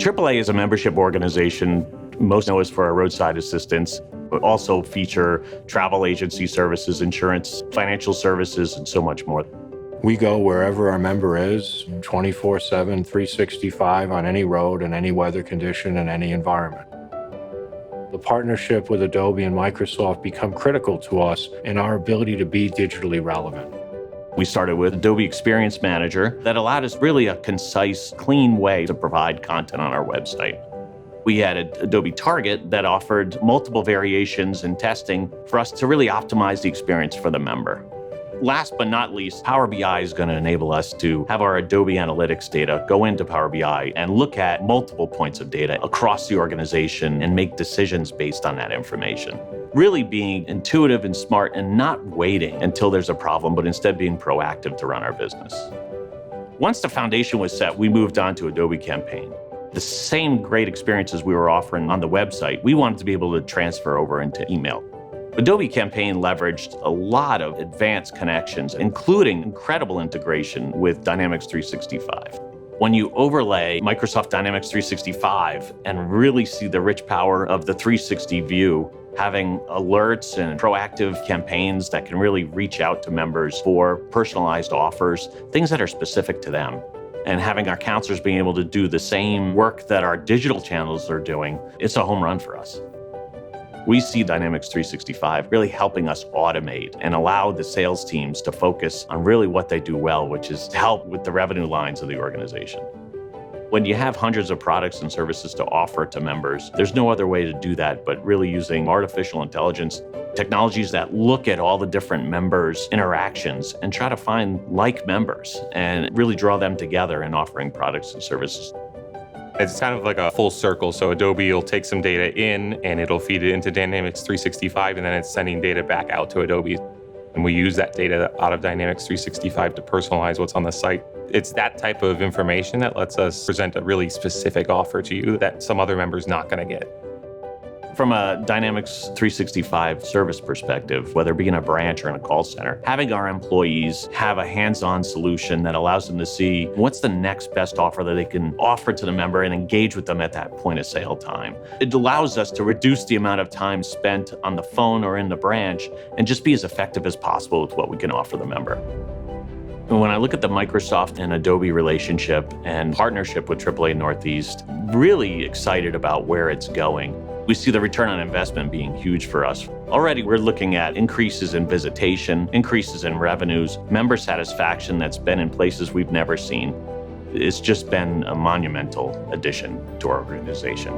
AAA is a membership organization. Most know us for our roadside assistance, but also feature travel agency services, insurance, financial services, and so much more. We go wherever our member is, 24/7, 365 on any road in any weather condition and any environment. The partnership with Adobe and Microsoft become critical to us in our ability to be digitally relevant. We started with Adobe Experience Manager that allowed us really a concise, clean way to provide content on our website. We added Adobe Target that offered multiple variations and testing for us to really optimize the experience for the member. Last but not least, Power BI is going to enable us to have our Adobe Analytics data go into Power BI and look at multiple points of data across the organization and make decisions based on that information. Really being intuitive and smart and not waiting until there's a problem, but instead being proactive to run our business. Once the foundation was set, we moved on to Adobe Campaign. The same great experiences we were offering on the website, we wanted to be able to transfer over into email. Adobe Campaign leveraged a lot of advanced connections, including incredible integration with Dynamics 365. When you overlay Microsoft Dynamics 365 and really see the rich power of the 360 view, having alerts and proactive campaigns that can really reach out to members for personalized offers, things that are specific to them, and having our counselors being able to do the same work that our digital channels are doing, it's a home run for us. We see Dynamics 365 really helping us automate and allow the sales teams to focus on really what they do well, which is to help with the revenue lines of the organization. When you have hundreds of products and services to offer to members, there's no other way to do that but really using artificial intelligence, technologies that look at all the different members' interactions and try to find like members and really draw them together in offering products and services. It's kind of like a full circle. So Adobe will take some data in and it'll feed it into Dynamics 365, and then it's sending data back out to Adobe. And we use that data out of Dynamics 365 to personalize what's on the site. It's that type of information that lets us present a really specific offer to you that some other member's not going to get. From a Dynamics 365 service perspective, whether it be in a branch or in a call center, having our employees have a hands-on solution that allows them to see what's the next best offer that they can offer to the member and engage with them at that point of sale time. It allows us to reduce the amount of time spent on the phone or in the branch and just be as effective as possible with what we can offer the member. And when I look at the Microsoft and Adobe relationship and partnership with AAA Northeast, really excited about where it's going. We see the return on investment being huge for us. Already, we're looking at increases in visitation, increases in revenues, member satisfaction that's been in places we've never seen. It's just been a monumental addition to our organization.